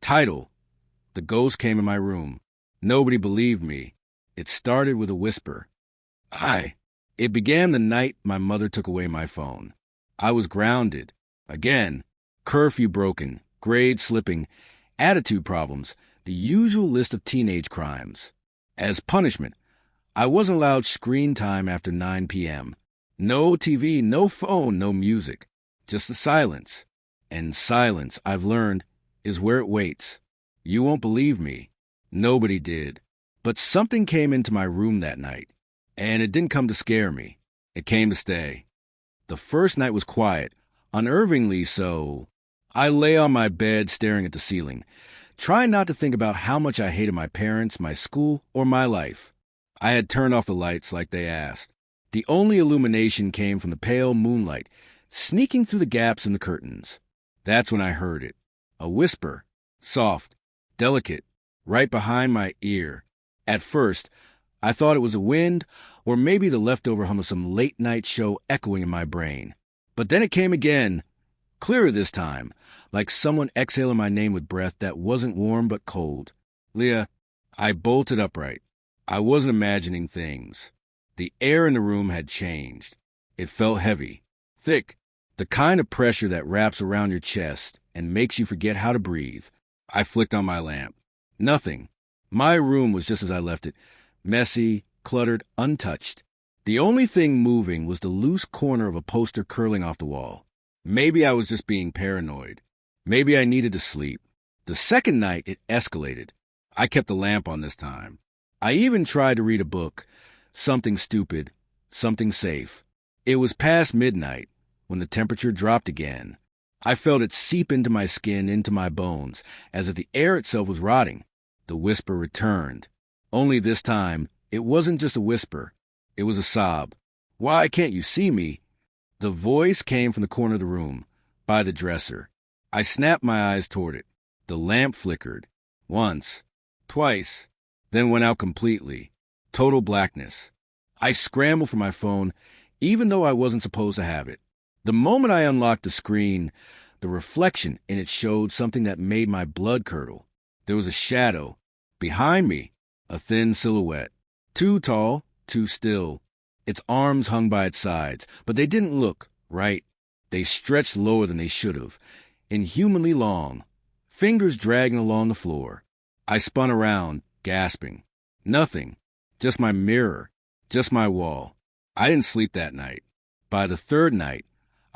Title: The Ghost Came in My Room. Nobody believed me. It started with a whisper. It began the night my mother took away my phone. I was grounded. Again. Curfew broken. Grades slipping. Attitude problems. The usual list of teenage crimes. As punishment, I wasn't allowed screen time after 9 p.m. No TV, no phone, no music. Just the silence. And silence, I've learned, is where it waits. You won't believe me. Nobody did. But something came into my room that night. And it didn't come to scare me. It came to stay. The first night was quiet, unnervingly so. I lay on my bed staring at the ceiling, trying not to think about how much I hated my parents, my school, or my life. I had turned off the lights like they asked. The only illumination came from the pale moonlight, sneaking through the gaps in the curtains. That's when I heard it. A whisper, soft, delicate, right behind my ear. At first, I thought it was a wind, or maybe the leftover hum of some late-night show echoing in my brain. But then it came again, clearer this time, like someone exhaling my name with breath that wasn't warm but cold. Leah. I bolted upright. I wasn't imagining things. The air in the room had changed. It felt heavy, thick, the kind of pressure that wraps around your chest and makes you forget how to breathe. I flicked on my lamp. Nothing. My room was just as I left it. Messy, cluttered, untouched. The only thing moving was the loose corner of a poster curling off the wall. Maybe I was just being paranoid. Maybe I needed to sleep. The second night, it escalated. I kept the lamp on this time. I even tried to read a book. Something stupid. Something safe. It was past midnight when the temperature dropped again. I felt it seep into my skin, into my bones, as if the air itself was rotting. The whisper returned. Only this time, it wasn't just a whisper. It was a sob. Why can't you see me? The voice came from the corner of the room, by the dresser. I snapped my eyes toward it. The lamp flickered. Once. Twice. Then went out completely. Total blackness. I scrambled for my phone, even though I wasn't supposed to have it. The moment I unlocked the screen, the reflection in it showed something that made my blood curdle. There was a shadow. Behind me. A thin silhouette. Too tall, too still. Its arms hung by its sides, but they didn't look right. They stretched lower than they should have, inhumanly long, fingers dragging along the floor. I spun around, gasping. Nothing. Just my mirror. Just my wall. I didn't sleep that night. By the third night,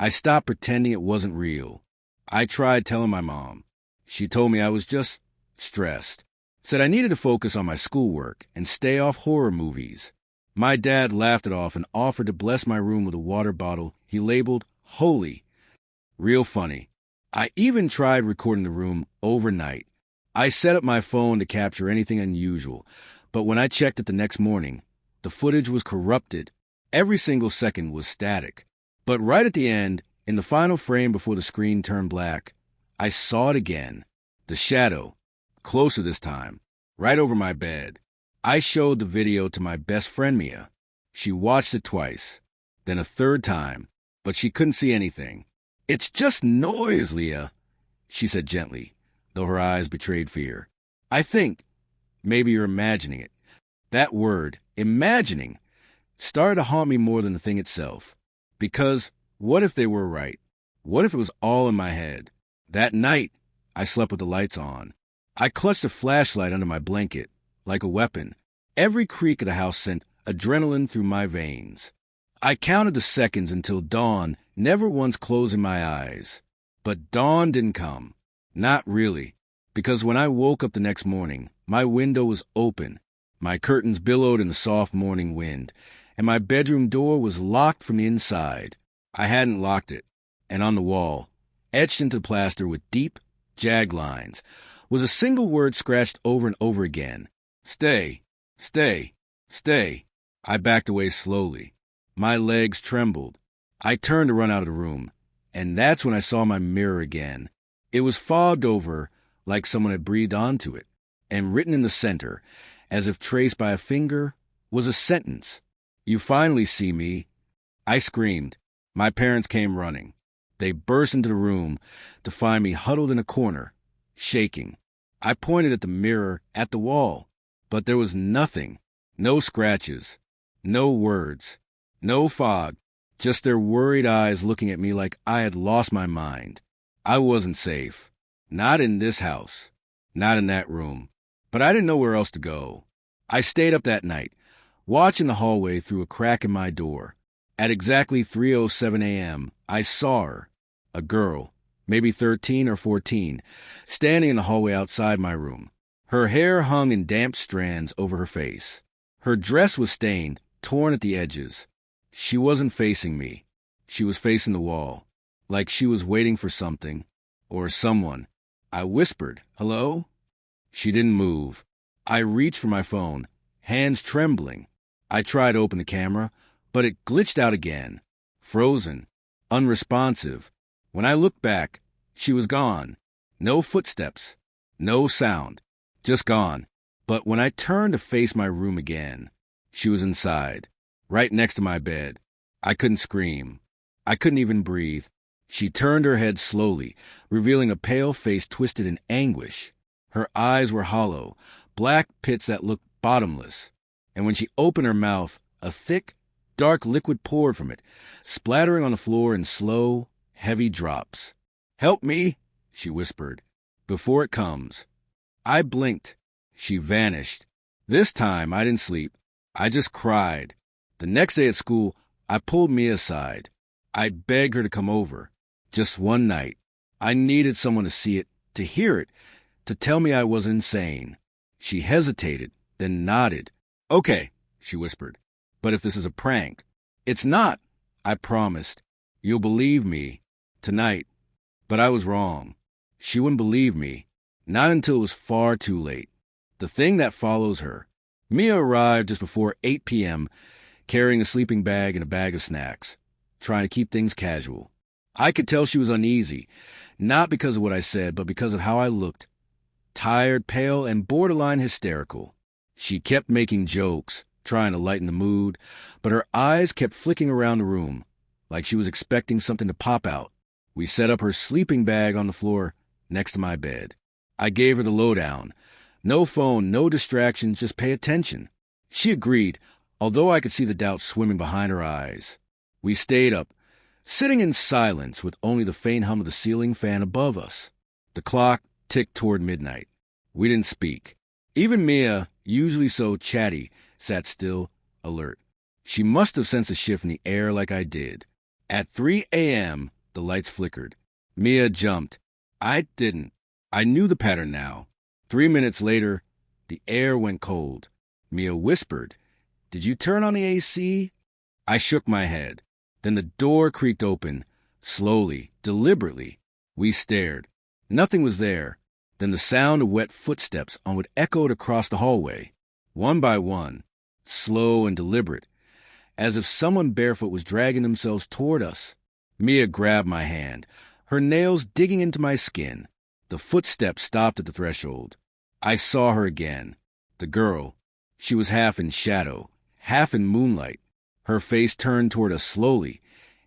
I stopped pretending it wasn't real. I tried telling my mom. She told me I was just stressed. Said I needed to focus on my schoolwork and stay off horror movies. My dad laughed it off and offered to bless my room with a water bottle he labeled holy. Real funny. I even tried recording the room overnight. I set up my phone to capture anything unusual, but when I checked it the next morning, the footage was corrupted. Every single second was static. But right at the end, in the final frame before the screen turned black, I saw it again. The shadow. Closer this time, right over my bed. I showed the video to my best friend, Mia. She watched it twice, then a third time, but she couldn't see anything. It's just noise, Leah, she said gently, though her eyes betrayed fear. I think maybe you're imagining it. That word, imagining, started to haunt me more than the thing itself. Because what if they were right? What if it was all in my head? That night, I slept with the lights on. I clutched a flashlight under my blanket, like a weapon. Every creak of the house sent adrenaline through my veins. I counted the seconds until dawn, never once closing my eyes. But dawn didn't come. Not really. Because when I woke up the next morning, my window was open. My curtains billowed in the soft morning wind, and my bedroom door was locked from the inside. I hadn't locked it. And on the wall, etched into the plaster with deep, jagged lines, was a single word scratched over and over again. Stay, stay, stay. I backed away slowly. My legs trembled. I turned to run out of the room, and that's when I saw my mirror again. It was fogged over like someone had breathed onto it, and written in the center, as if traced by a finger, was a sentence. You finally see me. I screamed. My parents came running. They burst into the room to find me huddled in a corner, shaking. I pointed at the mirror, at the wall, but there was nothing. No scratches, no words, no fog, just their worried eyes looking at me like I had lost my mind. I wasn't safe. Not in this house. Not in that room. But I didn't know where else to go. I stayed up that night, watching the hallway through a crack in my door. At exactly 3:07 a.m., I saw her, a girl, maybe 13 or 14, standing in the hallway outside my room. Her hair hung in damp strands over her face. Her dress was stained, torn at the edges. She wasn't facing me. She was facing the wall, like she was waiting for something or someone. I whispered, "Hello?" She didn't move. I reached for my phone, hands trembling. I tried to open the camera, but it glitched out again. Frozen, unresponsive. When I looked back, she was gone. No footsteps, no sound, just gone. But when I turned to face my room again, she was inside, right next to my bed. I couldn't scream. I couldn't even breathe. She turned her head slowly, revealing a pale face twisted in anguish. Her eyes were hollow, black pits that looked bottomless. And when she opened her mouth, a thick, dark liquid poured from it, splattering on the floor in slow, heavy drops. "Help me," she whispered, "before it comes." I blinked. She vanished. This time I didn't sleep. I just cried. The next day at school, I pulled Mia aside. I begged her to come over. Just one night. I needed someone to see it, to hear it, to tell me I was insane. She hesitated, then nodded. "Okay," she whispered, "but if this is a prank." "It's not," I promised. "You'll believe me. Tonight." But I was wrong. She wouldn't believe me. Not until it was far too late. The thing that follows her. Mia arrived just before 8 p.m., carrying a sleeping bag and a bag of snacks, trying to keep things casual. I could tell she was uneasy, not because of what I said, but because of how I looked. Tired, pale, and borderline hysterical. She kept making jokes, trying to lighten the mood, but her eyes kept flicking around the room, like she was expecting something to pop out. We set up her sleeping bag on the floor next to my bed. I gave her the lowdown. No phone, no distractions, just pay attention. She agreed, although I could see the doubt swimming behind her eyes. We stayed up, sitting in silence with only the faint hum of the ceiling fan above us. The clock ticked toward midnight. We didn't speak. Even Mia, usually so chatty, sat still, alert. She must have sensed a shift in the air like I did. At 3 a.m., the lights flickered. Mia jumped. I didn't. I knew the pattern now. 3 minutes later, the air went cold. Mia whispered, "Did you turn on the AC?" I shook my head. Then the door creaked open, slowly, deliberately. We stared. Nothing was there. Then the sound of wet footsteps on what echoed across the hallway. One by one, slow and deliberate, as if someone barefoot was dragging themselves toward us. Mia grabbed my hand, her nails digging into my skin. The footsteps stopped at the threshold. I saw her again. The girl. She was half in shadow, half in moonlight. Her face turned toward us slowly,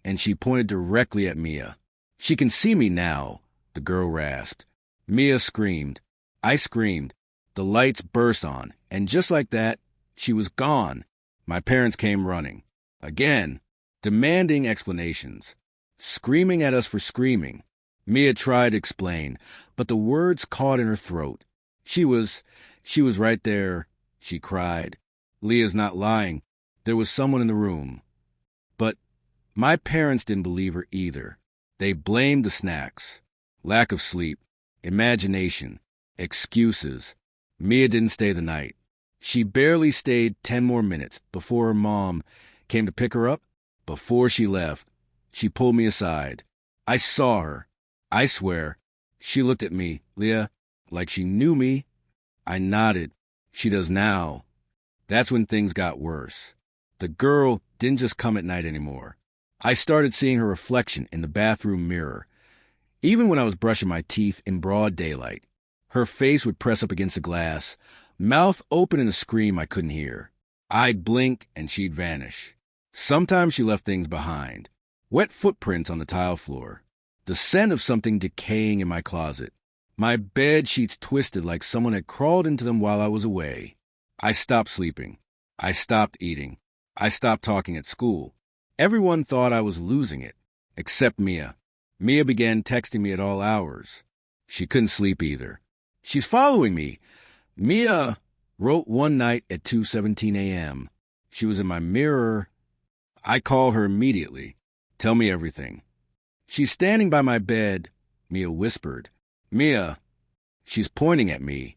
and she pointed directly at Mia. "She can see me now," the girl rasped. Mia screamed. I screamed. The lights burst on, and just like that, she was gone. My parents came running. Again, demanding explanations. Screaming at us for screaming. Mia tried to explain, but the words caught in her throat. She was right there, she cried. Leah's not lying. There was someone in the room. But my parents didn't believe her either. They blamed the snacks, lack of sleep, imagination, excuses. Mia didn't stay the night. She barely stayed 10 more minutes before her mom came to pick her up. Before she left, she pulled me aside. I saw her. I swear. She looked at me, Leah, like she knew me. I nodded. She does now. That's when things got worse. The girl didn't just come at night anymore. I started seeing her reflection in the bathroom mirror. Even when I was brushing my teeth in broad daylight, her face would press up against the glass, mouth open in a scream I couldn't hear. I'd blink and she'd vanish. Sometimes she left things behind. Wet footprints on the tile floor. The scent of something decaying in my closet. My bed sheets twisted like someone had crawled into them while I was away. I stopped sleeping. I stopped eating. I stopped talking at school. Everyone thought I was losing it, except Mia. Mia began texting me at all hours. She couldn't sleep either. She's following me. Mia wrote one night at 2:17 a.m. She was in my mirror. I called her immediately. Tell me everything. She's standing by my bed, Mia whispered. Mia, she's pointing at me.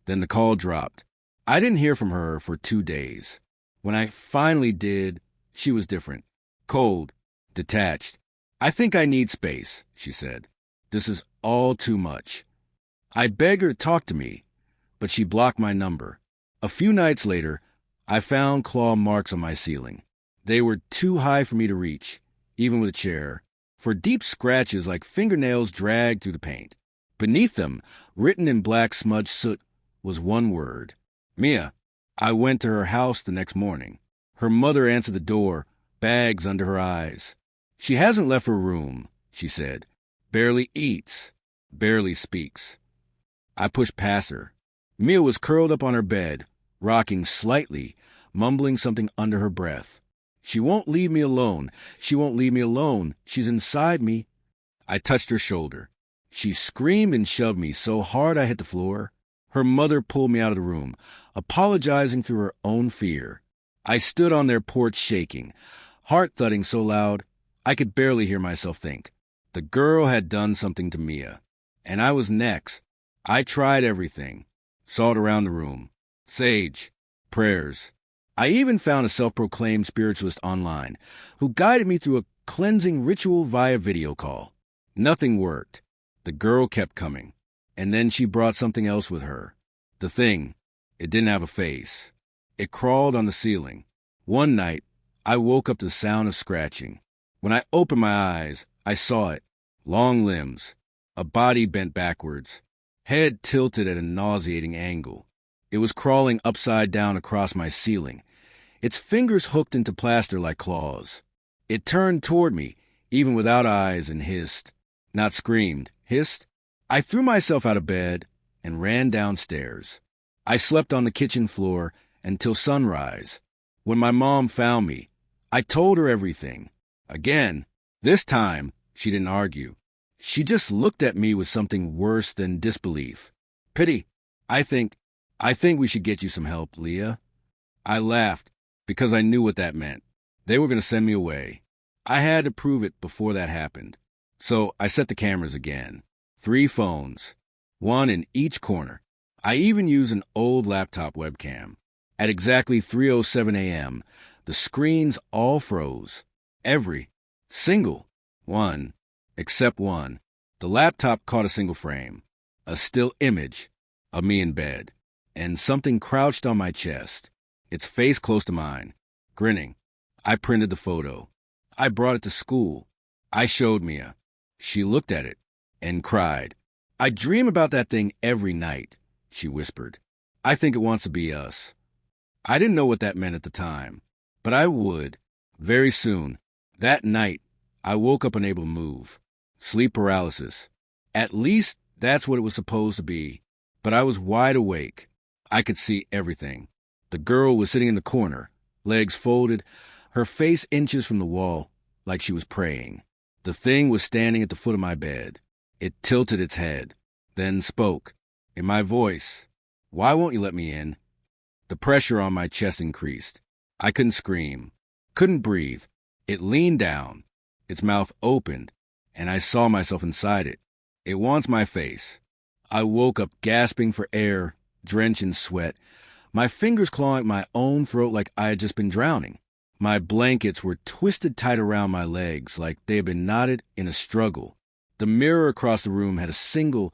Then the call dropped. I didn't hear from her for 2 days. When I finally did, she was different. Cold, detached. I think I need space, she said. This is all too much. I begged her to talk to me, but she blocked my number. A few nights later, I found claw marks on my ceiling. They were too high for me to reach, even with a chair, for deep scratches like fingernails dragged through the paint. Beneath them, written in black smudged soot, was one word. Mia. I went to her house the next morning. Her mother answered the door, bags under her eyes. She hasn't left her room, she said. Barely eats, barely speaks. I pushed past her. Mia was curled up on her bed, rocking slightly, mumbling something under her breath. She won't leave me alone. She won't leave me alone. She's inside me. I touched her shoulder. She screamed and shoved me so hard I hit the floor. Her mother pulled me out of the room, apologizing through her own fear. I stood on their porch shaking, heart thudding so loud I could barely hear myself think. The girl had done something to Mia, and I was next. I tried everything, saw it around the room. Sage, prayers. I even found a self-proclaimed spiritualist online who guided me through a cleansing ritual via video call. Nothing worked. The girl kept coming, and then she brought something else with her. The thing, it didn't have a face. It crawled on the ceiling. One night, I woke up to the sound of scratching. When I opened my eyes, I saw it. Long limbs, a body bent backwards, head tilted at a nauseating angle. It was crawling upside down across my ceiling, its fingers hooked into plaster like claws. It turned toward me, even without eyes, and hissed. Not screamed, hissed. I threw myself out of bed and ran downstairs. I slept on the kitchen floor until sunrise. When my mom found me, I told her everything. Again, this time, she didn't argue. She just looked at me with something worse than disbelief. Pity. I think we should get you some help, Leah. I laughed because I knew what that meant. They were going to send me away. I had to prove it before that happened. So I set the cameras again. 3 phones, one in each corner. I even used an old laptop webcam. At exactly 3:07 a.m., the screens all froze. Every single one, except one. The laptop caught a single frame, a still image of me in bed, and something crouched on my chest, its face close to mine, grinning. I printed the photo. I brought it to school. I showed Mia. She looked at it and cried. I dream about that thing every night, she whispered. I think it wants to be us. I didn't know what that meant at the time, but I would. Very soon, that night, I woke up unable to move. Sleep paralysis. At least that's what it was supposed to be. But I was wide awake. I could see everything. The girl was sitting in the corner, legs folded, her face inches from the wall, like she was praying. The thing was standing at the foot of my bed. It tilted its head, then spoke. In my voice, "Why won't you let me in?" The pressure on my chest increased. I couldn't scream, couldn't breathe. It leaned down, its mouth opened, and I saw myself inside it. It wants my face. I woke up gasping for air, drenched in sweat, my fingers clawing at my own throat like I had just been drowning. My blankets were twisted tight around my legs like they had been knotted in a struggle. The mirror across the room had a single,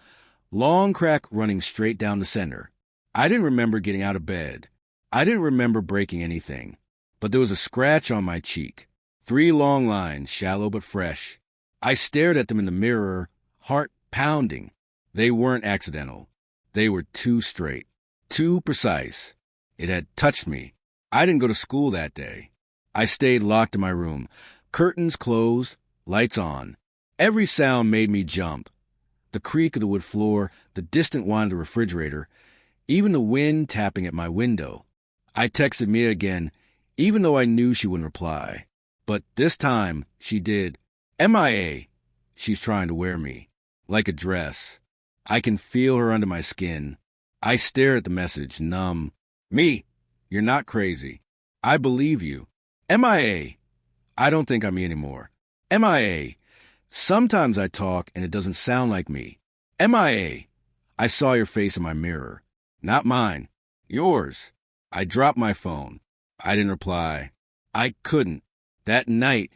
long crack running straight down the center. I didn't remember getting out of bed. I didn't remember breaking anything. But there was a scratch on my cheek. 3 long lines, shallow but fresh. I stared at them in the mirror, heart pounding. They weren't accidental. They were too straight, too precise. It had touched me. I didn't go to school that day. I stayed locked in my room, curtains closed, lights on. Every sound made me jump. The creak of the wood floor, the distant whine of the refrigerator, even the wind tapping at my window. I texted Mia again, even though I knew she wouldn't reply. But this time, she did. MIA. She's trying to wear me. Like a dress. I can feel her under my skin. I stare at the message, numb. Me. You're not crazy. I believe you. MIA. I don't think I'm me anymore. MIA. Sometimes I talk and it doesn't sound like me. MIA. I saw your face in my mirror. Not mine. Yours. I dropped my phone. I didn't reply. I couldn't. That night,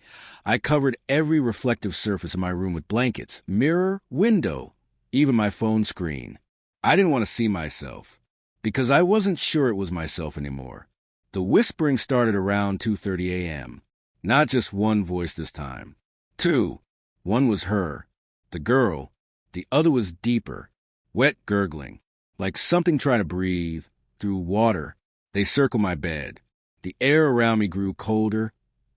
I covered every reflective surface in my room with blankets, mirror, window, even my phone screen. I didn't want to see myself, because I wasn't sure it was myself anymore. The whispering started around 2:30 a.m. Not just one voice this time. Two. One was her, the girl. The other was deeper, wet gurgling, like something trying to breathe through water. They circled my bed. The air around me grew colder,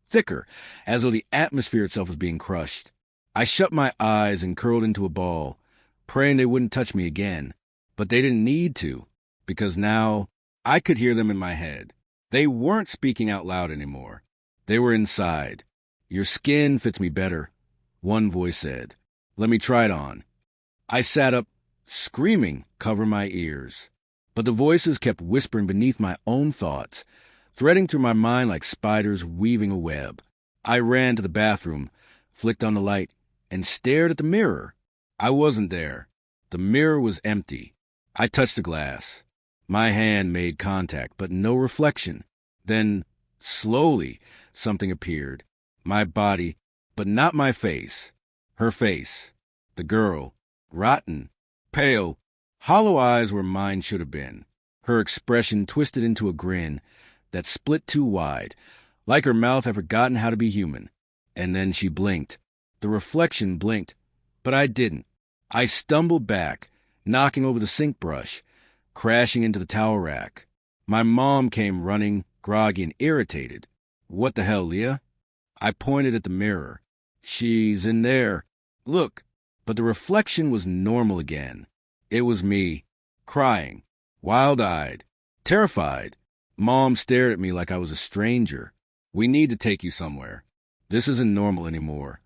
thicker, as though the atmosphere itself was being crushed. I shut my eyes and curled into a ball, praying they wouldn't touch me again. But they didn't need to, because now I could hear them in my head. They weren't speaking out loud anymore. They were inside. Your skin fits me better, one voice said. Let me try it on. I sat up, screaming, cover my ears. But the voices kept whispering beneath my own thoughts, threading through my mind like spiders weaving a web. I ran to the bathroom, flicked on the light, and stared at the mirror. I wasn't there. The mirror was empty. I touched the glass. My hand made contact, but no reflection. Then, slowly, something appeared. My body, but not my face. Her face. The girl. Rotten. Pale. Hollow eyes where mine should have been. Her expression twisted into a grin that split too wide, like her mouth had forgotten how to be human. And then she blinked. The reflection blinked, but I didn't. I stumbled back, knocking over the sink brush, crashing into the towel rack. My mom came running, groggy and irritated. What the hell, Leah? I pointed at the mirror. She's in there. Look. But the reflection was normal again. It was me, crying, wild-eyed, terrified. Mom stared at me like I was a stranger. We need to take you somewhere. This isn't normal anymore.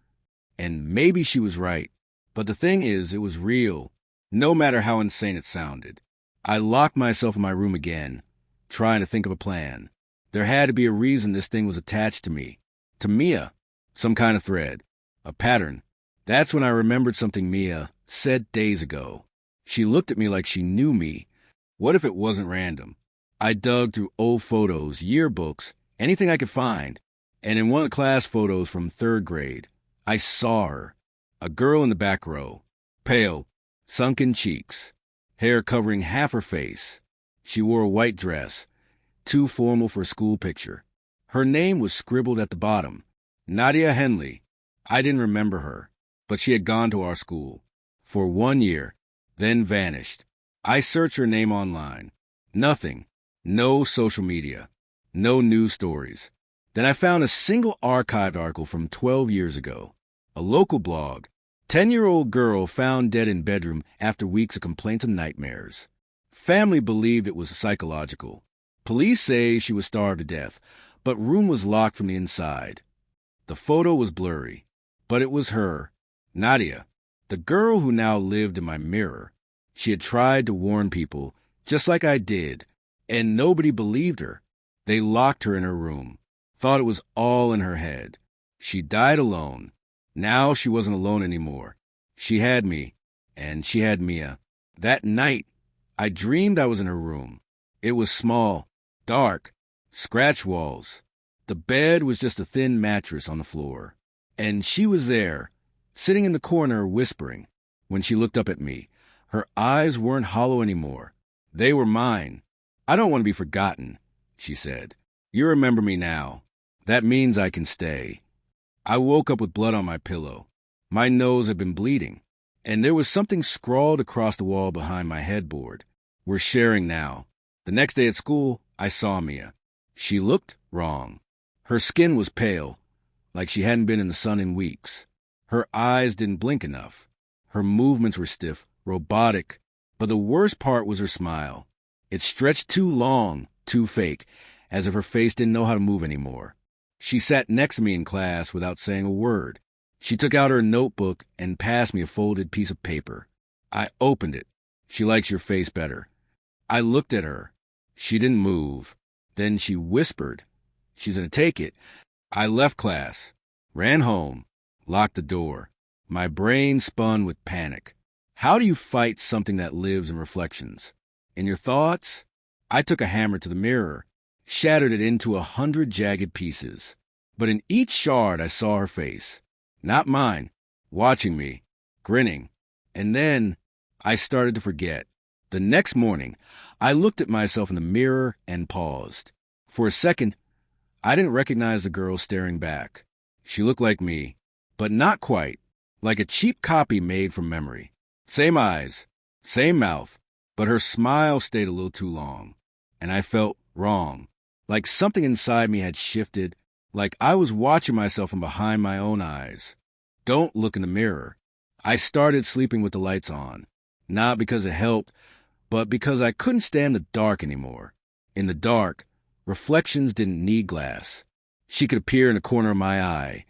And maybe she was right. But the thing is, it was real, no matter how insane it sounded. I locked myself in my room again, trying to think of a plan. There had to be a reason this thing was attached to me. To Mia. Some kind of thread. A pattern. That's when I remembered something Mia said days ago. She looked at me like she knew me. What if it wasn't random? I dug through old photos, yearbooks, anything I could find. And in one of the class photos from 3rd grade, I saw her. A girl in the back row. Pale, sunken cheeks, hair covering half her face. She wore a white dress, too formal for a school picture. Her name was scribbled at the bottom. Nadia Henley. I didn't remember her, but she had gone to our school. For 1 year, then vanished. I searched her name online. Nothing. No social media. No news stories. Then I found a single archived article from 12 years ago. A local blog. 10-year-old girl found dead in bedroom after weeks of complaints and nightmares. Family believed it was psychological. Police say she was starved to death, but room was locked from the inside. The photo was blurry, but it was her, Nadia, the girl who now lived in my mirror. She had tried to warn people, just like I did, and nobody believed her. They locked her in her room, thought it was all in her head. She died alone. Now she wasn't alone anymore. She had me, and she had Mia. That night, I dreamed I was in her room. It was small, dark, scratch walls. The bed was just a thin mattress on the floor. And she was there, sitting in the corner whispering. When she looked up at me, her eyes weren't hollow anymore. They were mine. I don't want to be forgotten, she said. You remember me now. That means I can stay. I woke up with blood on my pillow. My nose had been bleeding, and there was something scrawled across the wall behind my headboard. We're sharing now. The next day at school, I saw Mia. She looked wrong. Her skin was pale, like she hadn't been in the sun in weeks. Her eyes didn't blink enough. Her movements were stiff, robotic, but the worst part was her smile. It stretched too long, too fake, as if her face didn't know how to move anymore. She sat next to me in class without saying a word. She took out her notebook and passed me a folded piece of paper. I opened it. She likes your face better. I looked at her. She didn't move. Then she whispered, she's going to take it. I left class, ran home, locked the door. My brain spun with panic. How do you fight something that lives in reflections? In your thoughts? I took a hammer to the mirror, shattered it into 100 jagged pieces. But in each shard I saw her face. Not mine, watching me, grinning. And then I started to forget. The next morning, I looked at myself in the mirror and paused. For a second, I didn't recognize the girl staring back. She looked like me, but not quite, like a cheap copy made from memory. Same eyes, same mouth, but her smile stayed a little too long. And I felt wrong, like something inside me had shifted, like I was watching myself from behind my own eyes. Don't look in the mirror. I started sleeping with the lights on, not because it helped, but because I couldn't stand the dark anymore. In the dark, reflections didn't need glass. She could appear in the corner of my eye,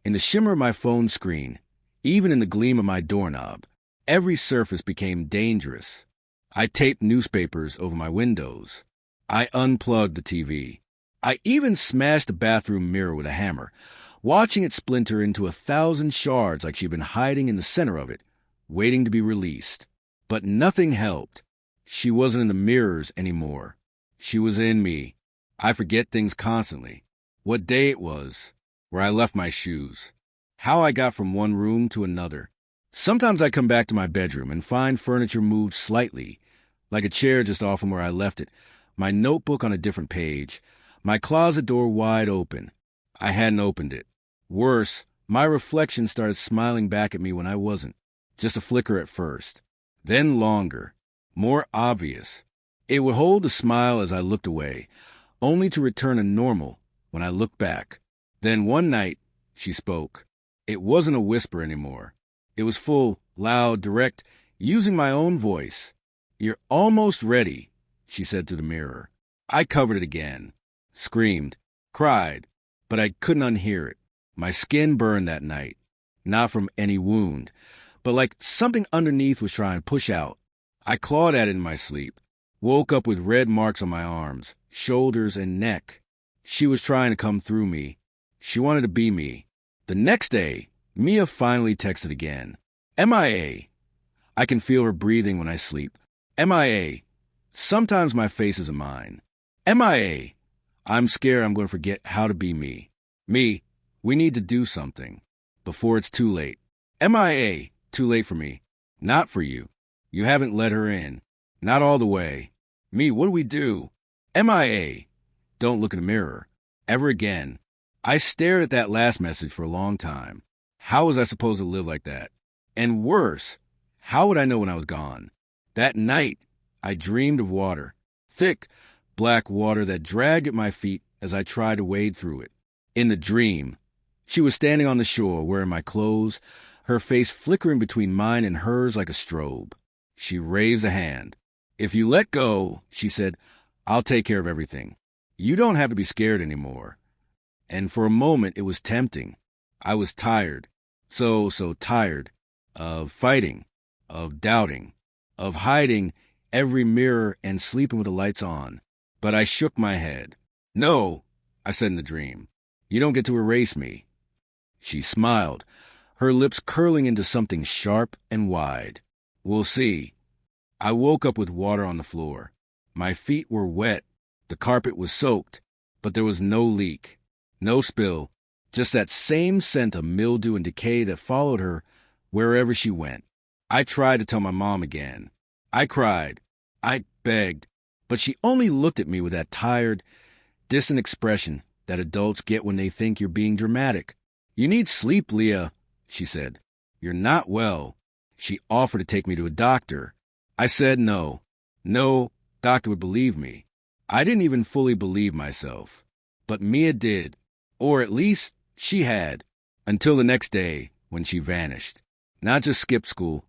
in the shimmer of my phone screen, even in the gleam of my doorknob. Every surface became dangerous. I taped newspapers over my windows. I unplugged the TV. I even smashed the bathroom mirror with a hammer, watching it splinter into 1,000 shards like she'd been hiding in the center of it, waiting to be released. But nothing helped. She wasn't in the mirrors anymore. She was in me. I forget things constantly. What day it was, where I left my shoes, how I got from one room to another. Sometimes I come back to my bedroom and find furniture moved slightly, like a chair just off from where I left it, my notebook on a different page, my closet door wide open. I hadn't opened it. Worse, my reflection started smiling back at me when I wasn't. Just a flicker at first. Then longer. More obvious. It would hold a smile as I looked away, only to return to normal when I looked back. Then one night, she spoke. It wasn't a whisper anymore. It was full, loud, direct, using my own voice. "You're almost ready," she said through the mirror. I covered it again. Screamed. Cried. But I couldn't unhear it. My skin burned that night. Not from any wound, but like something underneath was trying to push out. I clawed at it in my sleep. Woke up with red marks on my arms, shoulders, and neck. She was trying to come through me. She wanted to be me. The next day, Mia finally texted again. MIA. I can feel her breathing when I sleep. MIA. Sometimes my face isn't mine. MIA. I'm scared I'm going to forget how to be me. Me. We need to do something. Before it's too late. MIA. Too late for me. Not for you. You haven't let her in. Not all the way. Me, what do we do? MIA. Don't look in the mirror. Ever again. I stared at that last message for a long time. How was I supposed to live like that? And worse, how would I know when I was gone? That night, I dreamed of water. Thick, black water that dragged at my feet as I tried to wade through it. In the dream, she was standing on the shore wearing my clothes, her face flickering between mine and hers like a strobe. She raised a hand. "If you let go," she said, "I'll take care of everything. You don't have to be scared anymore." And for a moment, it was tempting. I was tired. So tired. Of fighting. Of doubting. Of hiding every mirror and sleeping with the lights on. But I shook my head. "No," I said in the dream. "You don't get to erase me." She smiled, her lips curling into something sharp and wide. "We'll see." I woke up with water on the floor. My feet were wet. The carpet was soaked, but there was no leak. No spill, just that same scent of mildew and decay that followed her wherever she went. I tried to tell my mom again. I cried. I begged. But she only looked at me with that tired, distant expression that adults get when they think you're being dramatic. "You need sleep, Leah," she said. "You're not well." She offered to take me to a doctor. I said no. No doctor would believe me. I didn't even fully believe myself. But Mia did. Or at least she had, until the next day when she vanished. Not just skipped school,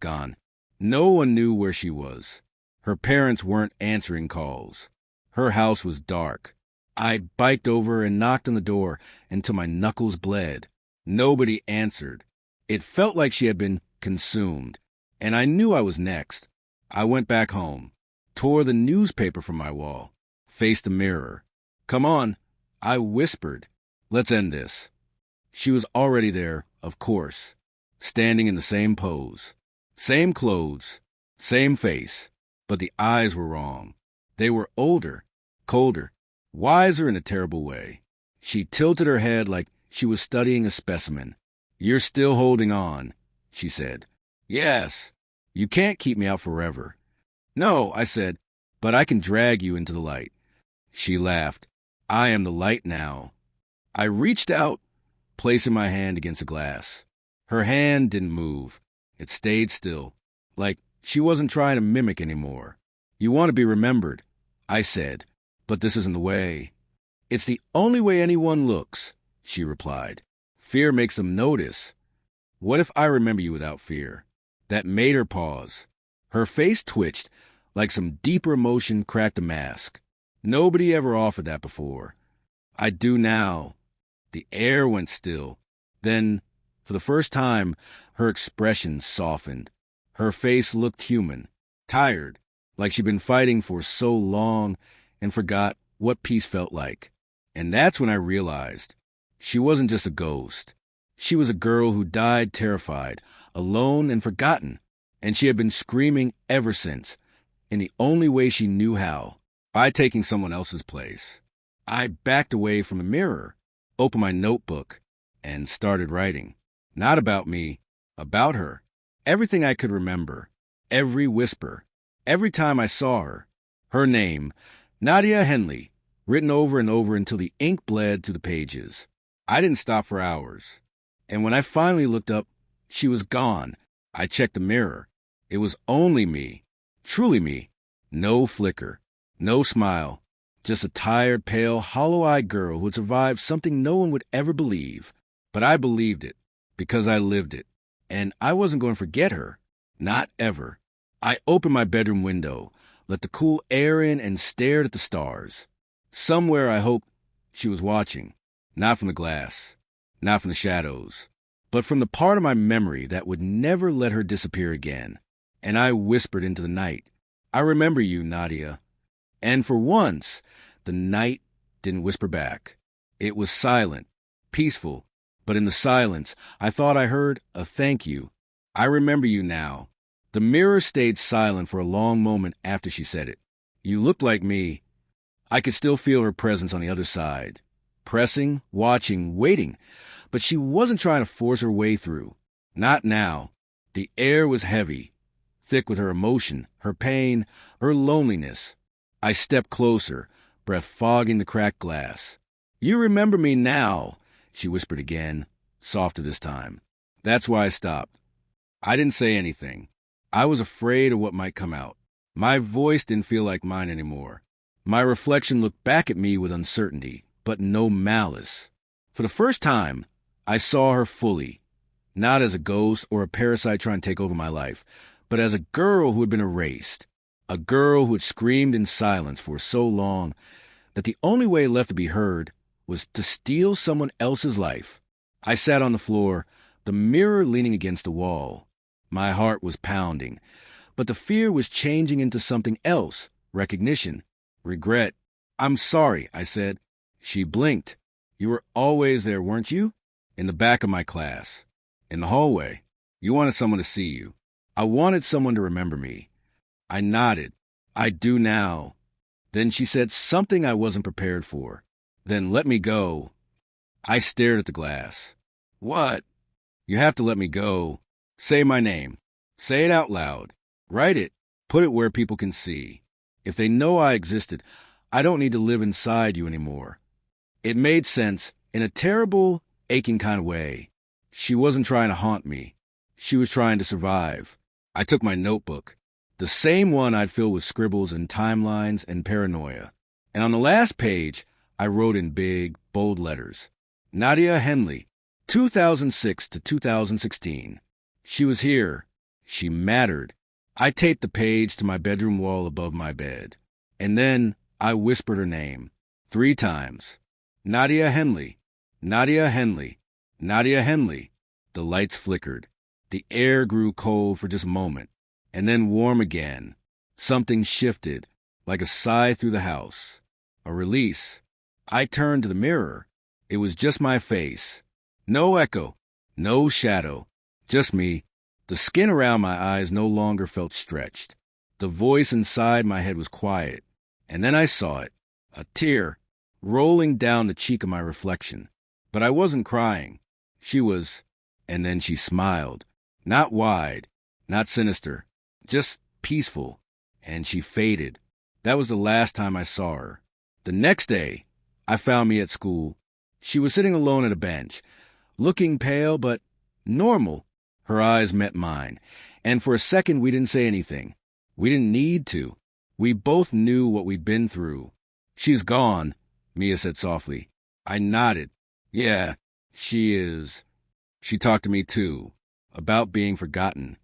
gone. No one knew where she was. Her parents weren't answering calls. Her house was dark. I biked over and knocked on the door until my knuckles bled. Nobody answered. It felt like she had been consumed, and I knew I was next. I went back home, tore the newspaper from my wall, faced the mirror. "Come on," I whispered. "Let's end this." She was already there, of course, standing in the same pose, same clothes, same face, but the eyes were wrong. They were older, colder, wiser in a terrible way. She tilted her head like she was studying a specimen. "You're still holding on," she said. "Yes. You can't keep me out forever." "No," I said, "but I can drag you into the light." She laughed. "I am the light now." I reached out, placing my hand against the glass. Her hand didn't move. It stayed still, like she wasn't trying to mimic anymore. "You want to be remembered," I said, "but this isn't the way." "It's the only way anyone looks," she replied. "Fear makes them notice." "What if I remember you without fear?" That made her pause. Her face twitched, like some deeper emotion cracked a mask. Nobody ever offered that before. "I do now." The air went still. Then, for the first time, her expression softened. Her face looked human, tired, like she'd been fighting for so long and forgot what peace felt like. And that's when I realized she wasn't just a ghost. She was a girl who died terrified, alone and forgotten, and she had been screaming ever since, in the only way she knew how, by taking someone else's place. I backed away from the mirror, opened my notebook, and started writing. Not about me, about her. Everything I could remember, every whisper, every time I saw her. Her name, Nadia Henley, written over and over until the ink bled through the pages. I didn't stop for hours. And when I finally looked up, she was gone. I checked the mirror. It was only me, truly me. No flicker, no smile, just a tired, pale, hollow-eyed girl who had survived something no one would ever believe. But I believed it, because I lived it. And I wasn't going to forget her. Not ever. I opened my bedroom window, let the cool air in, and stared at the stars. Somewhere I hoped she was watching. Not from the glass, not from the shadows, but from the part of my memory that would never let her disappear again. And I whispered into the night, "I remember you, Nadia." And for once, the night didn't whisper back. It was silent, peaceful, but in the silence, I thought I heard a thank you. "I remember you now." The mirror stayed silent for a long moment after she said it. "You look like me." I could still feel her presence on the other side, pressing, watching, waiting, but she wasn't trying to force her way through. Not now. The air was heavy, thick with her emotion, her pain, her loneliness. I stepped closer, breath fogging the cracked glass. "You remember me now," she whispered again, softer this time. That's why I stopped. I didn't say anything. I was afraid of what might come out. My voice didn't feel like mine anymore. My reflection looked back at me with uncertainty, but no malice. For the first time, I saw her fully, not as a ghost or a parasite trying to take over my life, but as a girl who had been erased, a girl who had screamed in silence for so long that the only way left to be heard was to steal someone else's life. I sat on the floor, the mirror leaning against the wall. My heart was pounding, but the fear was changing into something else, recognition, regret. "I'm sorry," I said. She blinked. "You were always there, weren't you?" "In the back of my class. In the hallway. You wanted someone to see you." "I wanted someone to remember me." I nodded. "I do now." Then she said something I wasn't prepared for. "Then let me go." I stared at the glass. "What?" "You have to let me go. Say my name. Say it out loud. Write it. Put it where people can see. If they know I existed, I don't need to live inside you anymore." It made sense in a terrible, aching kind of way. She wasn't trying to haunt me. She was trying to survive. I took my notebook, the same one I'd filled with scribbles and timelines and paranoia. And on the last page, I wrote in big, bold letters, "Nadia Henley, 2006 to 2016. She was here. She mattered. I taped the page to my bedroom wall above my bed. And then I whispered her name 3 times. Nadia Henley. Nadia Henley. Nadia Henley. The lights flickered. The air grew cold for just a moment, and then warm again. Something shifted, like a sigh through the house. A release. I turned to the mirror. It was just my face. No echo. No shadow. Just me. The skin around my eyes no longer felt stretched. The voice inside my head was quiet. And then I saw it. A tear rolling down the cheek of my reflection. But I wasn't crying. She was. And then she smiled. Not wide. Not sinister. Just peaceful. And she faded. That was the last time I saw her. The next day, I found me at school. She was sitting alone at a bench, looking pale but normal. Her eyes met mine, and for a second we didn't say anything. We didn't need to. We both knew what we'd been through. She's gone, Mia said softly. I nodded. Yeah, she is. She talked to me too, about being forgotten.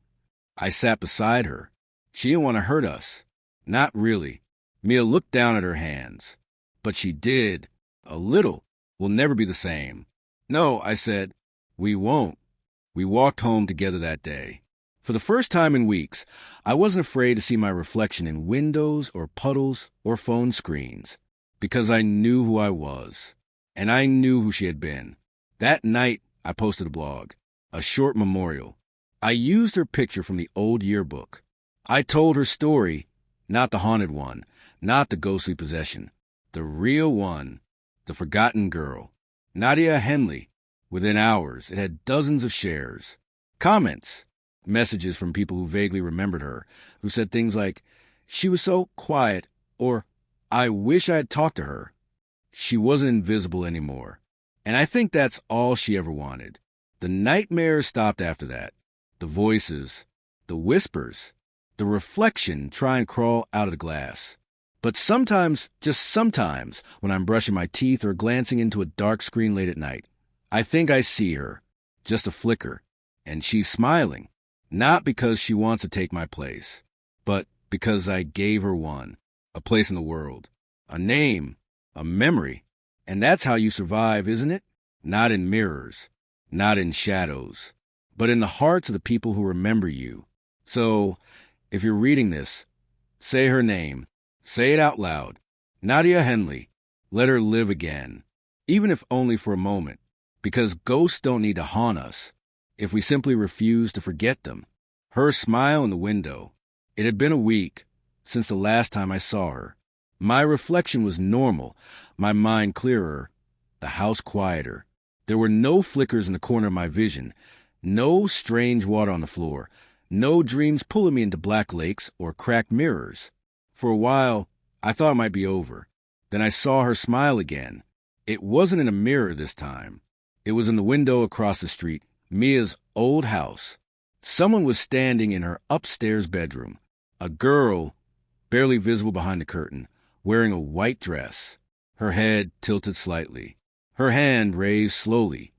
I sat beside her. She didn't want to hurt us. Not really. Mia looked down at her hands. But she did. A little. We'll never be the same. No, I said. We won't. We walked home together that day. For the first time in weeks, I wasn't afraid to see my reflection in windows or puddles or phone screens, because I knew who I was, and I knew who she had been. That night, I posted a blog, a short memorial. I used her picture from the old yearbook. I told her story, not the haunted one, not the ghostly possession, the real one, the forgotten girl, Nadia Henley. Within hours, it had dozens of shares, comments, messages from people who vaguely remembered her, who said things like, she was so quiet, or I wish I had talked to her. She wasn't invisible anymore. And I think that's all she ever wanted. The nightmares stopped after that. The voices, the whispers, the reflection try and crawl out of the glass. But sometimes, just sometimes, when I'm brushing my teeth or glancing into a dark screen late at night, I think I see her, just a flicker, and she's smiling, not because she wants to take my place, but because I gave her one, a place in the world, a name, a memory. And that's how you survive, isn't it? Not in mirrors, not in shadows, but in the hearts of the people who remember you. So, if you're reading this, say her name. Say it out loud. Nadia Henley. Let her live again, even if only for a moment. Because ghosts don't need to haunt us if we simply refuse to forget them. Her smile in the window. It had been a week since the last time I saw her. My reflection was normal, my mind clearer, the house quieter. There were no flickers in the corner of my vision, no strange water on the floor, no dreams pulling me into black lakes or cracked mirrors. For a while, I thought it might be over. Then I saw her smile again. It wasn't in a mirror this time. It was in the window across the street, Mia's old house. Someone was standing in her upstairs bedroom. A girl, barely visible behind the curtain, wearing a white dress, her head tilted slightly, her hand raised slowly,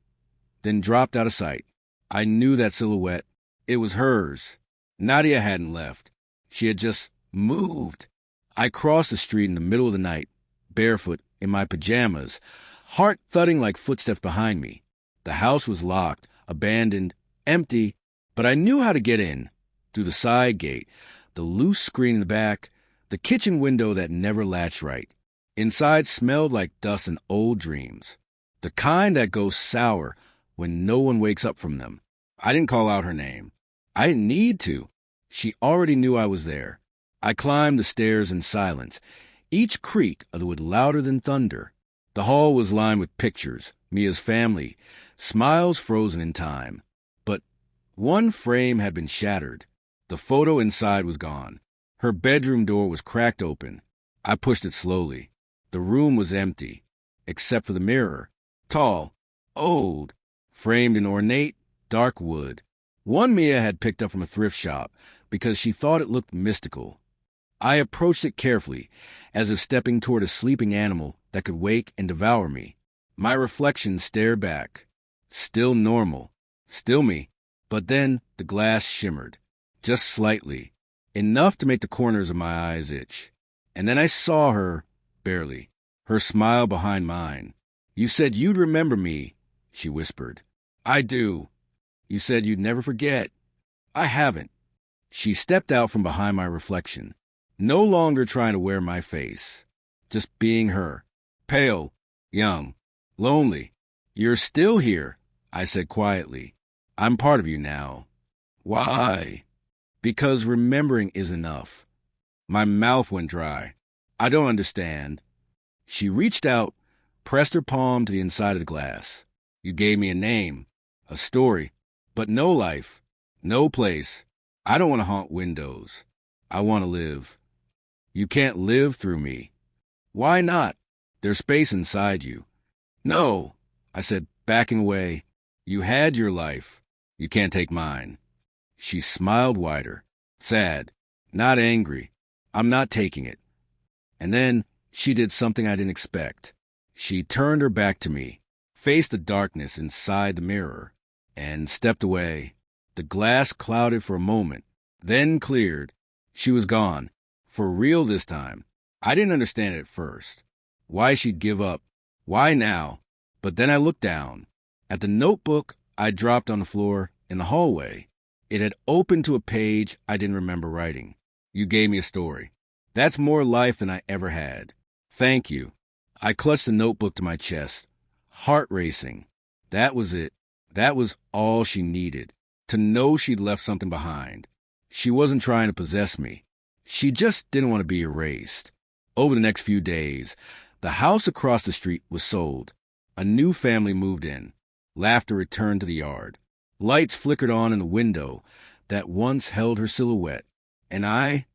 then dropped out of sight. I knew that silhouette. It was hers. Nadia hadn't left. She had just moved. I crossed the street in the middle of the night, barefoot, in my pajamas, heart thudding like footsteps behind me. The house was locked, abandoned, empty, but I knew how to get in. Through the side gate, the loose screen in the back, the kitchen window that never latched right. Inside smelled like dust and old dreams. The kind that goes sour when no one wakes up from them. I didn't call out her name. I didn't need to. She already knew I was there. I climbed the stairs in silence, each creak of the wood louder than thunder. The hall was lined with pictures, Mia's family, smiles frozen in time. But one frame had been shattered. The photo inside was gone. Her bedroom door was cracked open. I pushed it slowly. The room was empty, except for the mirror. Tall, old, framed in ornate, dark wood. One Mia had picked up from a thrift shop because she thought it looked mystical. I approached it carefully, as if stepping toward a sleeping animal that could wake and devour me. My reflection stared back. Still normal. Still me. But then the glass shimmered. just slightly, enough to make the corners of my eyes itch. And then I saw her, barely, her smile behind mine. "You said you'd remember me," she whispered. "I do. You said you'd never forget." "I haven't." She stepped out from behind my reflection, no longer trying to wear my face, just being her, pale, young, lonely. "You're still here," I said quietly. "I'm part of you now." "Why?" "Because remembering is enough." My mouth went dry. "I don't understand." She reached out, pressed her palm to the inside of the glass. "You gave me a name, a story, but no life, no place. I don't want to haunt windows. I want to live." "You can't live through me." "Why not? There's space inside you." "No," I said, backing away. "You had your life. You can't take mine." She smiled wider, sad, not angry. "I'm not taking it." And then she did something I didn't expect. She turned her back to me, faced the darkness inside the mirror, and stepped away. The glass clouded for a moment, then cleared. She was gone, for real this time. I didn't understand it at first. Why she'd give up. Why now? But then I looked down at the notebook I dropped on the floor in the hallway. It had opened to a page I didn't remember writing. "You gave me a story. That's more life than I ever had. Thank you." I clutched the notebook to my chest, heart racing. That was it. That was all she needed, to know she'd left something behind. She wasn't trying to possess me. She just didn't want to be erased. Over the next few days, the house across the street was sold. A new family moved in. Laughter returned to the yard. Lights flickered on in the window that once held her silhouette. And I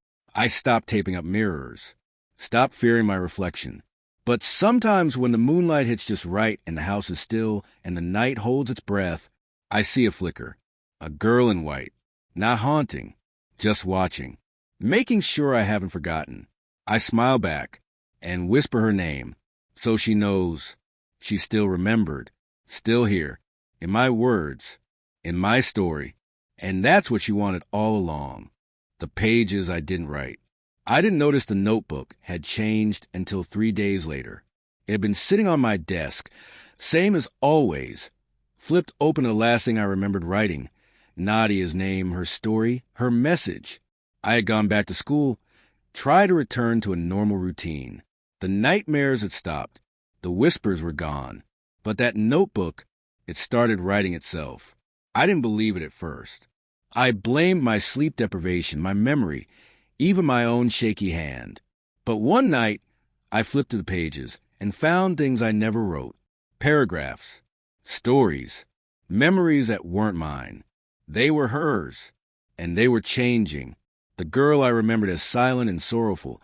stopped taping up mirrors, stopped fearing my reflection. But sometimes when the moonlight hits just right and the house is still and the night holds its breath, I see a flicker. A girl in white, not haunting, just watching, making sure I haven't forgotten. I smile back and whisper her name, so she knows she's still remembered, still here, in my words, in my story. And that's what she wanted all along. The pages I didn't write. I didn't notice the notebook had changed until 3 days later. It had been sitting on my desk, same as always, flipped open to the last thing I remembered writing. Nadia's name, her story, her message. I had gone back to school, tried to return to a normal routine. The nightmares had stopped. The whispers were gone. But that notebook, it started writing itself. I didn't believe it at first. I blamed my sleep deprivation, my memory, even my own shaky hand. But one night, I flipped to the pages and found things I never wrote. Paragraphs, stories, memories that weren't mine. They were hers, and they were changing. The girl I remembered as silent and sorrowful.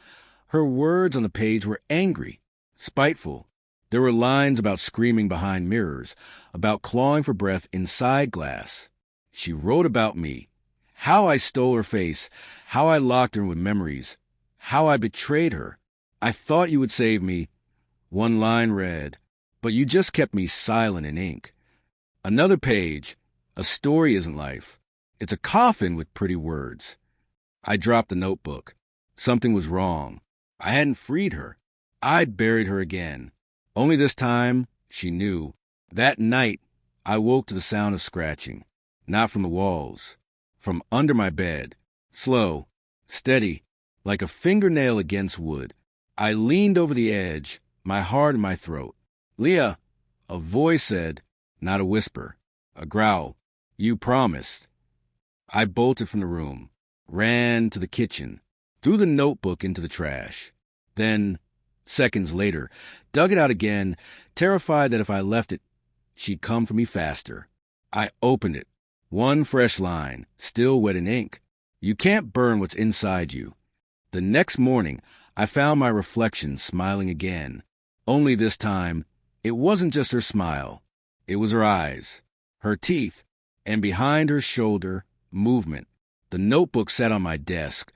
Her words on the page were angry, spiteful. There were lines about screaming behind mirrors, about clawing for breath inside glass. She wrote about me, how I stole her face, how I locked her with memories, how I betrayed her. "I thought you would save me," one line read, "but you just kept me silent in ink." Another page, "A story isn't life. It's a coffin with pretty words." I dropped the notebook. Something was wrong. I hadn't freed her. I'd buried her again. Only this time, she knew. That night, I woke to the sound of scratching. Not from the walls. From under my bed. Slow, steady, like a fingernail against wood. I leaned over the edge, my heart in my throat. "Leah," a voice said, not a whisper, a growl. "You promised." I bolted from the room, ran to the kitchen, threw the notebook into the trash. Then, seconds later, dug it out again, terrified that if I left it, she'd come for me faster. I opened it. One fresh line, still wet in ink. "You can't burn what's inside you." The next morning, I found my reflection smiling again. Only this time, it wasn't just her smile. It was her eyes, her teeth, and behind her shoulder, movement. The notebook sat on my desk,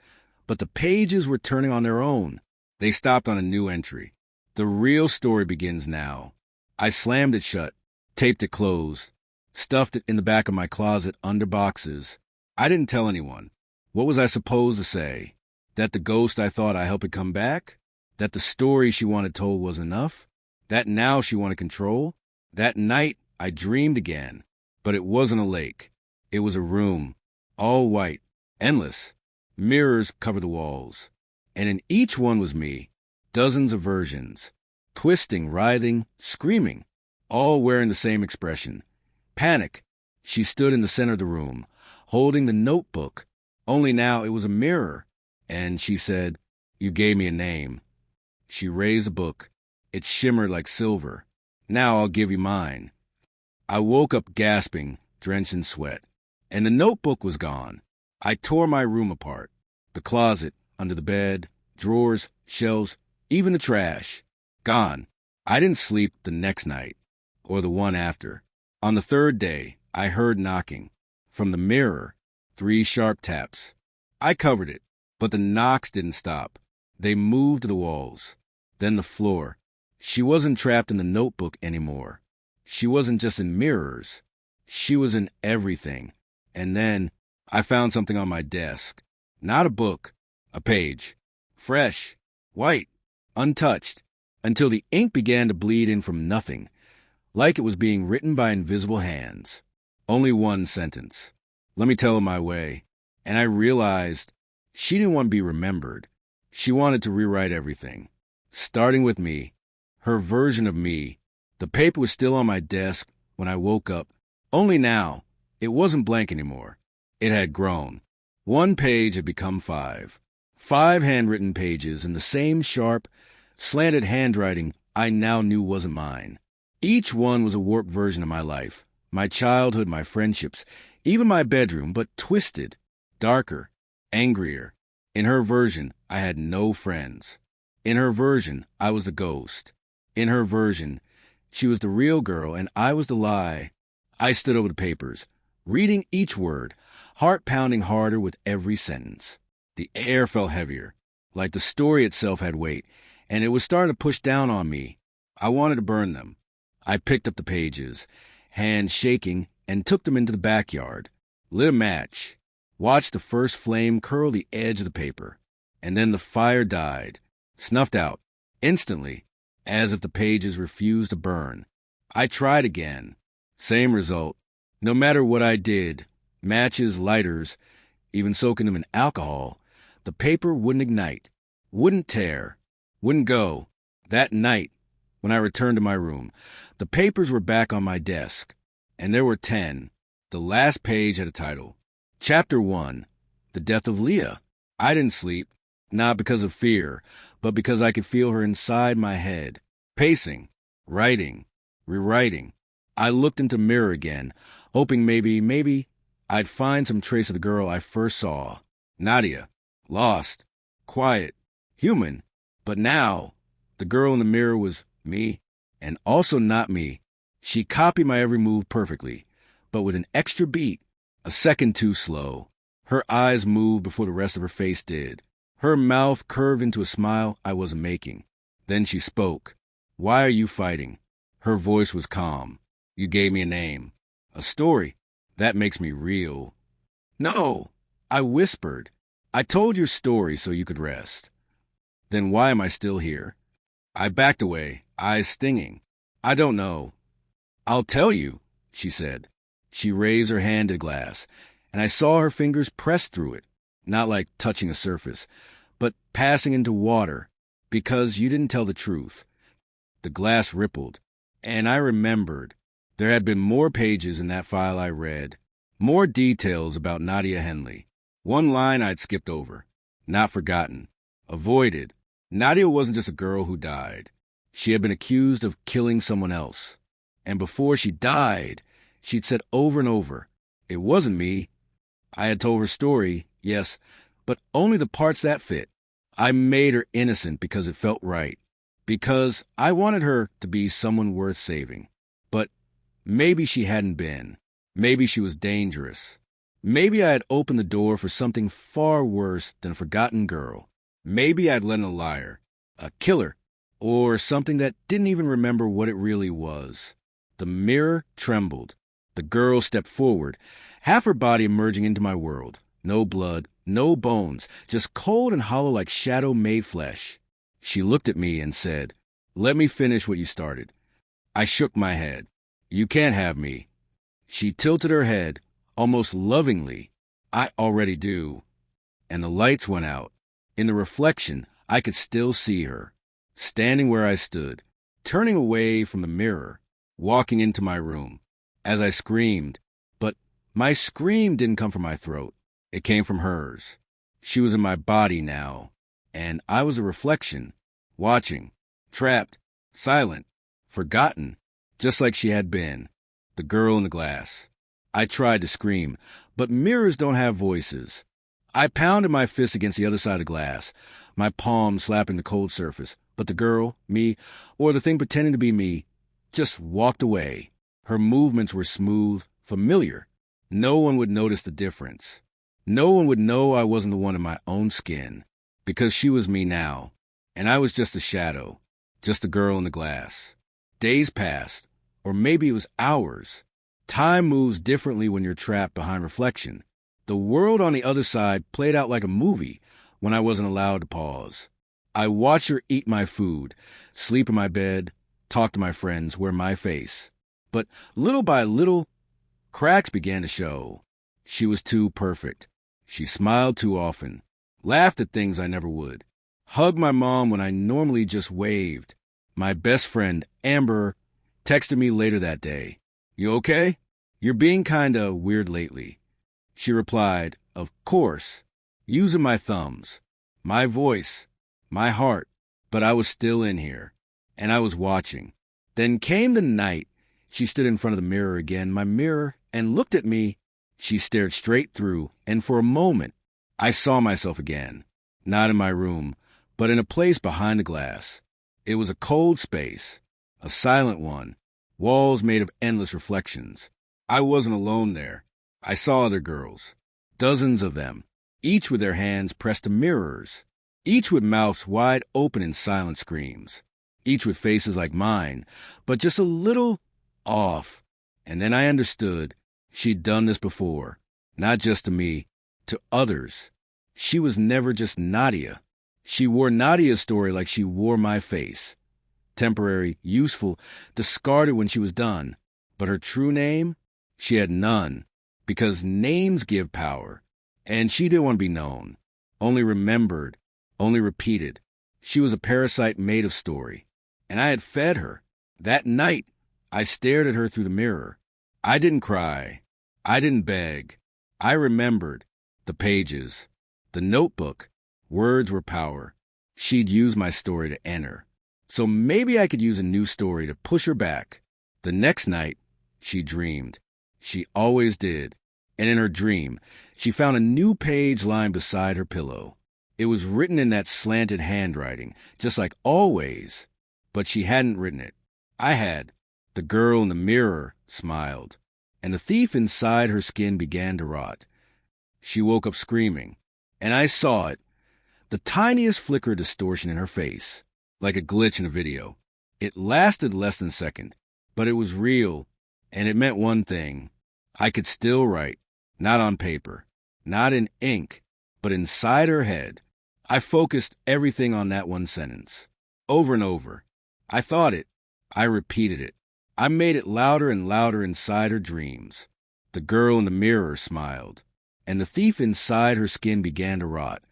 but the pages were turning on their own. They stopped on a new entry. "The real story begins now." I slammed it shut, taped it closed, stuffed it in the back of my closet under boxes. I didn't tell anyone. What was I supposed to say? That the ghost I thought I helped it come back? That the story she wanted told was enough? That now she wanted control? That night I dreamed again, but it wasn't a lake. It was a room, all white, endless. Mirrors covered the walls, and in each one was me, dozens of versions, twisting, writhing, screaming, all wearing the same expression. Panic. She stood in the center of the room, holding the notebook, only now it was a mirror, and she said, "You gave me a name." She raised the book. It shimmered like silver. "Now I'll give you mine." I woke up gasping, drenched in sweat, and the notebook was gone. I tore my room apart. The closet, under the bed, drawers, shelves, even the trash. Gone. I didn't sleep the next night, or the one after. On the third day, I heard knocking. From the mirror, 3 sharp taps. I covered it, but the knocks didn't stop. They moved to the walls, then the floor. She wasn't trapped in the notebook anymore. She wasn't just in mirrors. She was in everything. And then I found something on my desk. Not a book, a page. Fresh, white, untouched, until the ink began to bleed in from nothing, like it was being written by invisible hands. Only one sentence. Let me tell her my way. And I realized she didn't want to be remembered. She wanted to rewrite everything, starting with me, her version of me. The paper was still on my desk when I woke up. Only now, it wasn't blank anymore. It had grown. 1 page had become 5. 5 handwritten pages in the same sharp, slanted handwriting I now knew wasn't mine. Each one was a warped version of my life, my childhood, my friendships, even my bedroom, but twisted, darker, angrier. In her version, I had no friends. In her version, I was the ghost. In her version, she was the real girl and I was the lie. I stood over the papers, reading each word, heart pounding harder with every sentence. The air felt heavier, like the story itself had weight, and it was starting to push down on me. I wanted to burn them. I picked up the pages, hands shaking, and took them into the backyard, lit a match, watched the first flame curl the edge of the paper, and then the fire died, snuffed out, instantly, as if the pages refused to burn. I tried again. Same result. No matter what I did, matches, lighters, even soaking them in alcohol, the paper wouldn't ignite, wouldn't tear, wouldn't go. That night, when I returned to my room, the papers were back on my desk, and there were 10. The last page had a title. Chapter 1, The Death of Leah. I didn't sleep, not because of fear, but because I could feel her inside my head, pacing, writing, rewriting. I looked into the mirror again, hoping maybe I'd find some trace of the girl I first saw. Nadia. Lost. Quiet. Human. But now, the girl in the mirror was me, and also not me. She copied my every move perfectly, but with an extra beat, a second too slow. Her eyes moved before the rest of her face did. Her mouth curved into a smile I wasn't making. Then she spoke. "Why are you fighting?" Her voice was calm. "You gave me a name. A story. That makes me real." "No," I whispered. "I told your story so you could rest." "Then why am I still here?" I backed away, eyes stinging. "I don't know." "I'll tell you," she said. She raised her hand to the glass, and I saw her fingers press through it, not like touching a surface, but passing into water, because you didn't tell the truth. The glass rippled, and I remembered. There had been more pages in that file I read, more details about Nadia Henley. One line I'd skipped over, not forgotten, avoided. Nadia wasn't just a girl who died. She had been accused of killing someone else. And before she died, she'd said over and over, "It wasn't me." I had told her story, yes, but only the parts that fit. I made her innocent because it felt right, because I wanted her to be someone worth saving. But maybe she hadn't been. Maybe she was dangerous. Maybe I had opened the door for something far worse than a forgotten girl. Maybe I'd let in a liar, a killer, or something that didn't even remember what it really was. The mirror trembled. The girl stepped forward, half her body emerging into my world. No blood, No bones, just cold and hollow like shadow-made flesh. She looked at me and said, "Let me finish what you started." I shook my head. "You can't have me." She tilted her head, almost lovingly. "I already do." And the lights went out. In the reflection, I could still see her, standing where I stood, turning away from the mirror, walking into my room. As I screamed, but my scream didn't come from my throat. It came from hers. She was in my body now, and I was a reflection, watching, trapped, silent, forgotten, just like she had been, the girl in the glass. I tried to scream, but mirrors don't have voices. I pounded my fist against the other side of the glass, my palm slapping the cold surface, but the girl, me, or the thing pretending to be me, just walked away. Her movements were smooth, familiar. No one would notice the difference. No one would know I wasn't the one in my own skin, because she was me now, and I was just a shadow, just the girl in the glass. Days passed, or maybe it was hours. Time moves differently when you're trapped behind reflection. The world on the other side played out like a movie when I wasn't allowed to pause. I watched her eat my food, sleep in my bed, talk to my friends, wear my face. But little by little, cracks began to show. She was too perfect. She smiled too often, laughed at things I never would, hugged my mom when I normally just waved. My best friend, Amber, texted me later that day. "You okay? You're being kinda weird lately." She replied, "Of course," using my thumbs, my voice, my heart, but I was still in here, and I was watching. Then came the night. She stood in front of the mirror again, my mirror, and looked at me. She stared straight through, and for a moment, I saw myself again, not in my room, but in a place behind the glass. It was a cold space, a silent one, walls made of endless reflections. I wasn't alone there. I saw other girls, dozens of them, each with their hands pressed to mirrors, each with mouths wide open in silent screams, each with faces like mine, but just a little off. And then I understood she'd done this before, not just to me, to others. She was never just Nadia. She wore Nadia's story like she wore my face. Temporary, useful, discarded when she was done. But her true name? She had none. Because names give power, and she didn't want to be known, only remembered, only repeated. She was a parasite made of story, and I had fed her. That night, I stared at her through the mirror. I didn't cry. I didn't beg. I remembered the pages, the notebook. Words were power. She'd use my story to enter. So maybe I could use a new story to push her back. The next night, she dreamed. She always did. And in her dream, she found a new page lying beside her pillow. It was written in that slanted handwriting, just like always. But she hadn't written it. I had. The girl in the mirror smiled, and the thief inside her skin began to rot. She woke up screaming, and I saw it. The tiniest flicker of distortion in her face, like a glitch in a video. It lasted less than a second, but it was real. And it meant one thing. I could still write, not on paper, not in ink, but inside her head. I focused everything on that one sentence, over and over. I thought it. I repeated it. I made it louder and louder inside her dreams. The girl in the mirror smiled, and the thief inside her skin began to rot.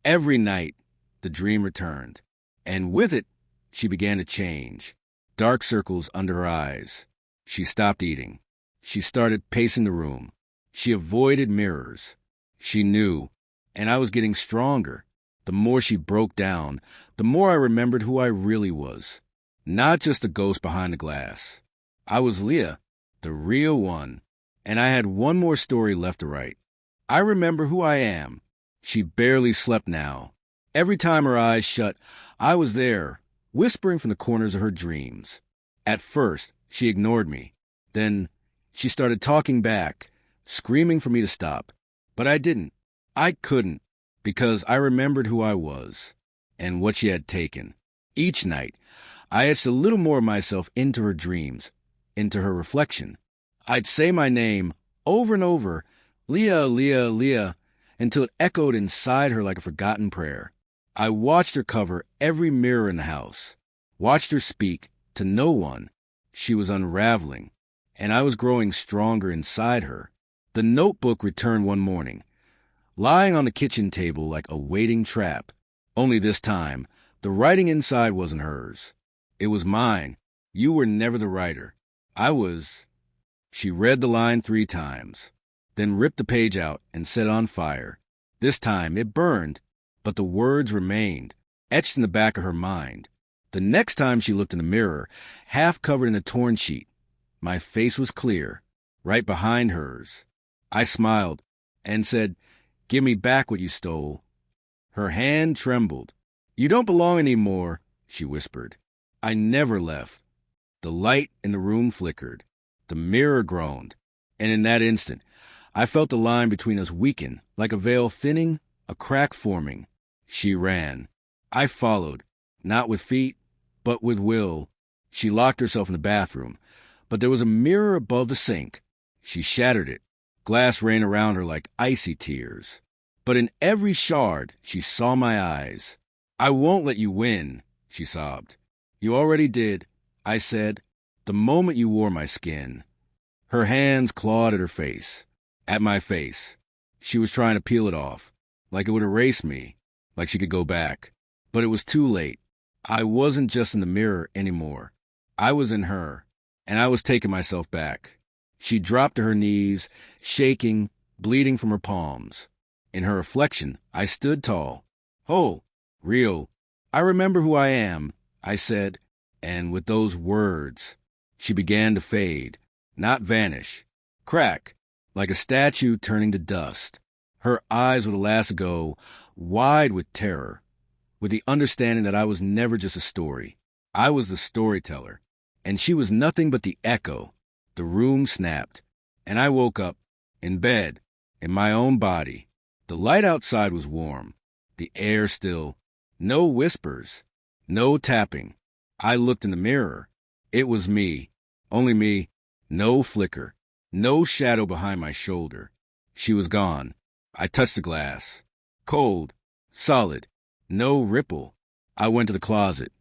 Every night, the dream returned, and with it, she began to change. Dark circles under her eyes. She stopped eating. She started pacing the room. She avoided mirrors. She knew, and I was getting stronger. The more she broke down, the more I remembered who I really was. Not just a ghost behind the glass. I was Leah, the real one, and I had one more story left to write. I remember who I am. She barely slept now. Every time her eyes shut, I was there, whispering from the corners of her dreams. At first, she ignored me. Then she started talking back, screaming for me to stop. But I didn't. I couldn't, because I remembered who I was and what she had taken. Each night, I etched a little more of myself into her dreams, into her reflection. I'd say my name over and over, Leah, Leah, Leah, until it echoed inside her like a forgotten prayer. I watched her cover every mirror in the house, watched her speak to no one. She was unraveling, and I was growing stronger inside her. The notebook returned one morning, lying on the kitchen table like a waiting trap. Only this time, the writing inside wasn't hers. It was mine. You were never the writer. I was. She read the line 3 times, then ripped the page out and set it on fire. This time it burned, but the words remained, etched in the back of her mind. The next time she looked in the mirror, half covered in a torn sheet, my face was clear, right behind hers. I smiled and said, "Give me back what you stole." Her hand trembled. "You don't belong anymore," she whispered. I never left. The light in the room flickered. The mirror groaned. And in that instant, I felt the line between us weaken, like a veil thinning, a crack forming. She ran. I followed, not with feet, but with will. She locked herself in the bathroom, but there was a mirror above the sink. She shattered it. Glass rained around her like icy tears. But in every shard, she saw my eyes. "I won't let you win," she sobbed. "You already did," I said, "the moment you wore my skin." Her hands clawed at her face, at my face. She was trying to peel it off, like it would erase me, like she could go back. But it was too late. I wasn't just in the mirror anymore. I was in her, and I was taking myself back. She dropped to her knees, shaking, bleeding from her palms. In her reflection, I stood tall. "Oh, real. I remember who I am," I said, and with those words, she began to fade, not vanish, crack, like a statue turning to dust. Her eyes were the last to go, wide with terror, with the understanding that I was never just a story. I was the storyteller, and she was nothing but the echo. The room snapped, and I woke up, in bed, in my own body. The light outside was warm, the air still. No whispers, no tapping. I looked in the mirror. It was me, only me. No flicker, no shadow behind my shoulder. She was gone. I touched the glass. Cold, solid, no ripple. I went to the closet,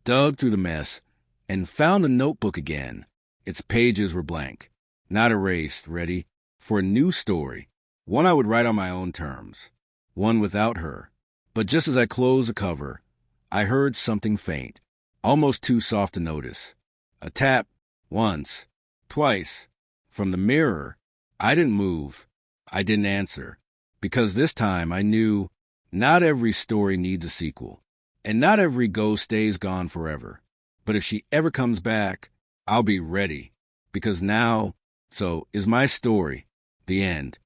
dug through the mess, and found the notebook again. Its pages were blank, not erased, ready for a new story, one I would write on my own terms, one without her. But just as I closed the cover, I heard something faint, almost too soft to notice. A tap, once, twice, from the mirror. I didn't move. I didn't answer, because this time I knew not every story needs a sequel, and not every ghost stays gone forever. But if she ever comes back, I'll be ready, because now, so is my story, the end.